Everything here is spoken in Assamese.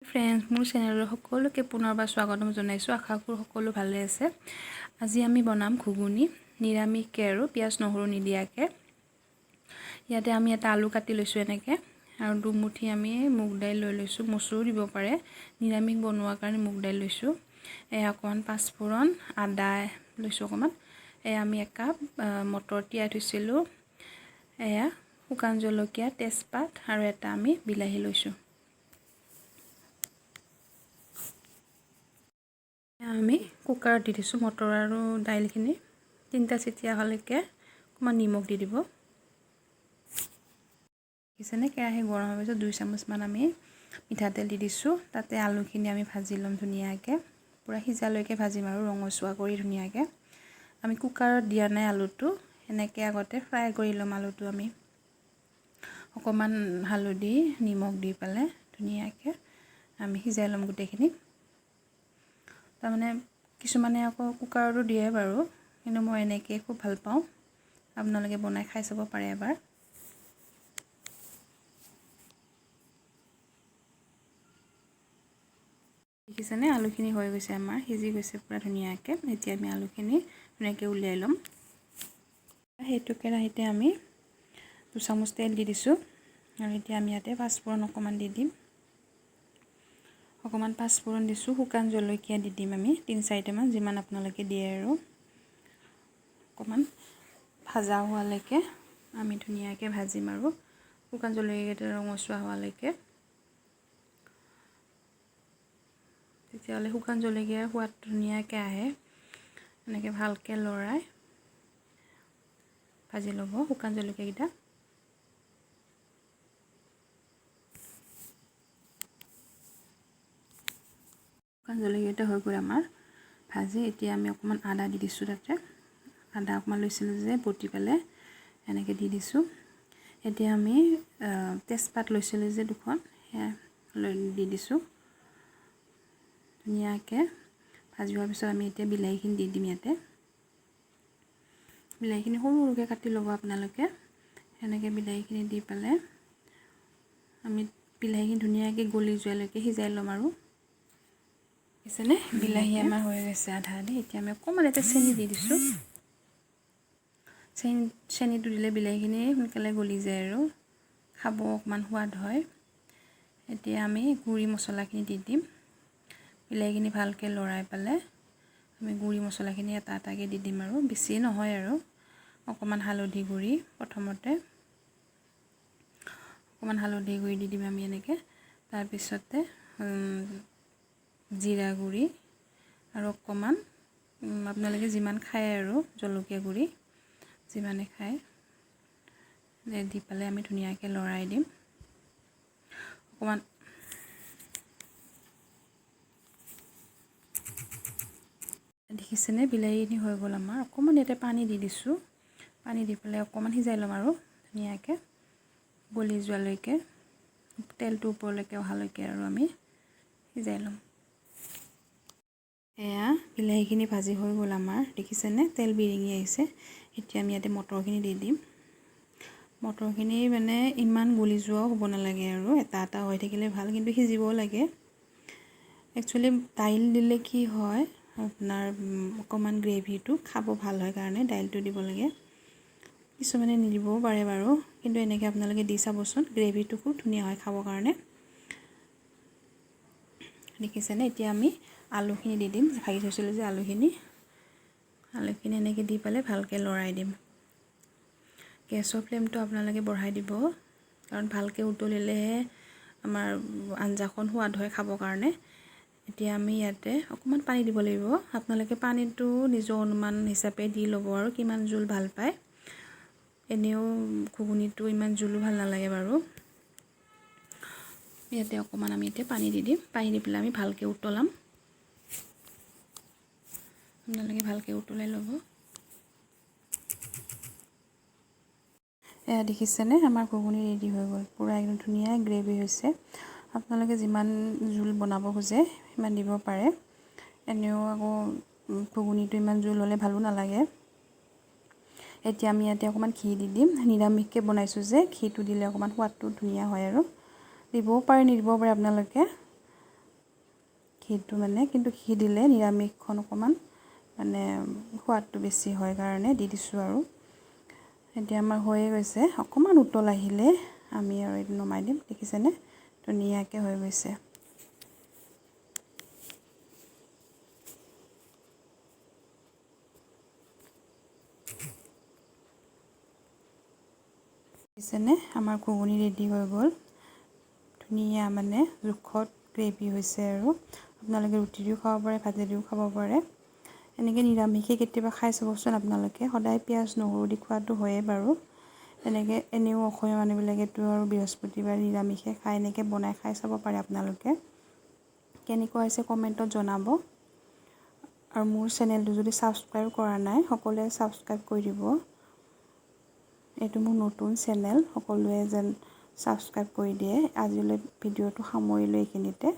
ফ্ৰেণ্ডছ, মোৰ চেনেলৰ সকলোকে পুনৰবাৰ স্বাগতম জনাইছোঁ। আশা কৰোঁ সকলো ভালে আছে। আজি আমি বনাম ঘুগুনি, নিৰামিষকৈ আৰু পিঁয়াজ নহৰু নিদিয়াকৈ। ইয়াতে আমি এটা আলু কাটি লৈছোঁ এনেকৈ, আৰু দুমুঠি আমি মুগ দাইল লৈ লৈছোঁ। মচুৰো দিব পাৰে, নিৰামিষ বনোৱাৰ কাৰণে মুগ দাইল লৈছোঁ। এয়া অকণমান পাঁচফোৰণ, আদা লৈছোঁ অকণমান। এয়া আমি একাপ মটৰ তিয়াই থৈছিলোঁ। এয়া শুকান জলকীয়া, তেজপাত আৰু এটা আমি বিলাহী লৈছোঁ। আমি কুকাৰত দি দিছোঁ মটৰ আৰু দাইলখিনি। 3টা চিটি অহালৈকে অকণমান নিমখ দি দিব। দেখিছেনে, কেৰাহী গৰম হোৱাৰ পিছত 2 চামুচমান আমি মিঠাতেল দি দিছোঁ। তাতে আলুখিনি আমি ভাজি ল'ম ধুনীয়াকৈ, পূৰা সিজালৈকে ভাজিম আৰু ৰঙচুৱা কৰি ধুনীয়াকৈ। আমি কুকাৰত দিয়া নাই আলুটো, এনেকৈ আগতে ফ্ৰাই কৰি ল'ম আলুটো। আমি অকণমান হালধি নিমখ দি পেলাই ধুনীয়াকৈ আমি সিজাই ল'ম গোটেইখিনি। তাৰমানে কিছুমানে আকৌ কুকাৰতো দিয়ে বাৰু, কিন্তু মই এনেকৈ খুব ভাল পাওঁ। আপোনালোকে বনাই খাই চাব পাৰে এবাৰ। দেখিছেনে, আলুখিনি হৈ গৈছে, আমাৰ সিজি গৈছে পূৰা ধুনীয়াকৈ। এতিয়া আমি আলুখিনি ধুনীয়াকৈ উলিয়াই ল'ম। সেইটো কেৰাহীতে আমি 2 চামুচ তেল দি দিছোঁ, আৰু এতিয়া আমি ইয়াতে পাঁচফোৰণ অকণমান দি দিম। অকণমান পাঁচফোৰণ দিছোঁ, শুকান জলকীয়া দি দিম আমি 3-4টামান, যিমান আপোনালোকে দিয়ে আৰু। অকণমান ভাজা হোৱালৈকে আমি ধুনীয়াকৈ ভাজিম, আৰু শুকান জলকীয়াটো ৰঙচুৱা হোৱালৈকে। তেতিয়াহ'লে শুকান জলকীয়াৰ সোৱাদ ধুনীয়াকৈ আহে। এনেকৈ ভালকৈ লৰাই ভাজি ল'ব শুকান জলকীয়াকেইটা। শুকান জলকীয়াটা হৈ গ'ল আমাৰ ভাজি। এতিয়া আমি অকণমান আদা দি দিছোঁ তাতে। আদা অকণমান লৈছিলোঁ যে বটি পেলাই এনেকৈ দি দিছোঁ। এতিয়া আমি তেজপাত লৈছিলোঁ যে 2খন, সেয়া দি দিছোঁ। ধুনীয়াকৈ ভাজি হোৱাৰ পিছত আমি এতিয়া বিলাহীখিনি দি দিম ইয়াতে। বিলাহীখিনি সৰু সৰুকৈ কাটি ল'ব আপোনালোকে। সেনেকৈ বিলাহীখিনি দি পেলাই আমি বিলাহীখিনি ধুনীয়াকৈ গলি যোৱালৈকে সিজাই ল'ম আৰু। দেখিছেনে, বিলাহী আমাৰ হৈ গৈছে আধা আধি। এতিয়া আমি অকণমান ইয়াতে চেনি দি দিছোঁ। চেনিটো দিলে বিলাহীখিনি সোনকালে গলি যায় আৰু খাব অকণমান সোৱাদ হয়। এতিয়া আমি গুড়ি মছলাখিনি দি দিম। বিলাহীখিনি ভালকৈ লৰাই পেলাই আমি গুড়ি মছলাখিনি এটা এটাকৈ দি দিম, আৰু বেছি নহয় আৰু। অকণমান হালধি গুড়ি প্ৰথমতে, অকণমান হালধি গুড়ি দি দিম আমি এনেকৈ। তাৰপিছতে জিৰা গুড়ি, আৰু অকণমান আপোনালোকে যিমান খায় আৰু জলকীয়া গুড়ি যিমানে খায় দি পেলাই আমি ধুনীয়াকৈ লৰাই দিম। অকণমান দেখিছেনে, বিলাহীখিনি হৈ গ'ল আমাৰ। অকণমান ইয়াতে পানী দি দিছোঁ। পানী দি পেলাই অকণমান সিজাই ল'ম আৰু ধুনীয়াকৈ গলি যোৱালৈকে, তেলটো ওপৰলৈকে অহালৈকে আৰু আমি সিজাই ল'ম। এয়া বিলাহীখিনি ভাজি হৈ গ'ল আমাৰ, দেখিছেনে, তেল বিৰিঙি আহিছে। এতিয়া আমি ইয়াতে মটৰখিনি দি দিম। মটৰখিনি মানে ইমান গলি যোৱাও হ'ব নালাগে, আৰু এটা এটা হৈ থাকিলে ভাল, কিন্তু সিজিবও লাগে। একচুৱেলি দাইল দিলে কি হয় আপোনাৰ, অকণমান গ্ৰেভিটো খাব ভাল হয় কাৰণে দাইলটো দিব লাগে। কিছুমানে নিদিবও পাৰে বাৰু, কিন্তু এনেকৈ আপোনালোকে দি চাবচোন, গ্ৰেভিটো খুব ধুনীয়া হয় খাবৰ কাৰণে। দেখিছেনে, এতিয়া আমি আলুখিনি দি দিম, ভাজি থৈছিলোঁ যে আলুখিনি এনেকৈ দি পেলাই ভালকৈ লৰাই দিম। গেছৰ ফ্লেমটো আপোনালোকে বঢ়াই দিব, কাৰণ ভালকৈ উতলিলেহে আমাৰ আঞ্জাখন সোৱাদ হয় খাবৰ কাৰণে। এতিয়া আমি ইয়াতে অকণমান পানী দিব লাগিব। আপোনালোকে পানীটো নিজৰ অনুমান হিচাপে দি ল'ব, আৰু কিমান জোল ভাল পায়। এনেও ঘুগুনিটো ইমান জোলো ভাল নালাগে বাৰু। ইয়াতে অকণমান আমি এতিয়া পানী দি দিম। পানী দি পেলাই আমি ভালকৈ উতলাম। আপোনালোকে ভালকৈ উতলাই ল'ব। এয়া দেখিছেনে, আমাৰ ঘুগুনি ৰেডি হৈ গ'ল। পূৰা একদম ধুনীয়া গ্ৰেভি হৈছে। আপোনালোকে যিমান জোল বনাব খোজে সিমান দিব পাৰে। এনেও আকৌ ঘুগুনিটো ইমান জোল হ'লে ভালো নালাগে। এতিয়া আমি ইয়াতে অকণমান ঘি দি দিম। নিৰামিষকৈ বনাইছোঁ যে ঘিটো দিলে অকণমান সোৱাদটো ধুনীয়া হয়, আৰু দিবও পাৰে নিদিবও পাৰে আপোনালোকে। ঘিটো মানে, কিন্তু ঘি দিলে নিৰামিষখন অকণমান মানে সোৱাদটো বেছি হয় কাৰণে দি দিছোঁ আৰু। এতিয়া আমাৰ হৈয়ে গৈছে, অকণমান উতল আহিলে আমি আৰু এইটো নমাই দিম। দেখিছেনে ধুনীয়াকৈ হৈ গৈছে। দেখিছেনে আমাৰ ঘুগুনি ৰেডি হৈ গ'ল। ধুনীয়া মানে জোখত গ্ৰেভি হৈছে আৰু আপোনালোকে ৰুটি দিও খাব পাৰে, ভাজি দিও খাব পাৰে। এনেকৈ নিৰামিষে কেতিয়াবা খাই চাবচোন আপোনালোকে। সদায় পিঁয়াজ নহৰু দি খোৱাটো হয়েই বাৰু। এনেকৈ এনেও অসমীয়া মানুহবিলাকেতো আৰু বৃহস্পতিবাৰ নিৰামিষে খাই, এনেকৈ বনাই খাই চাব পাৰে আপোনালোকে। কেনেকুৱা হৈছে কমেণ্টত জনাব। আৰু মোৰ চেনেলটো যদি ছাবস্ক্ৰাইব কৰা নাই সকলোৱে ছাবস্ক্ৰাইব কৰি দিব। এইটো মোৰ নতুন চেনেল, সকলোৱে যেন ছাবস্ক্ৰাইব কৰি দিয়ে। আজিলৈ ভিডিঅ'টো সামৰিলোঁ এইখিনিতে।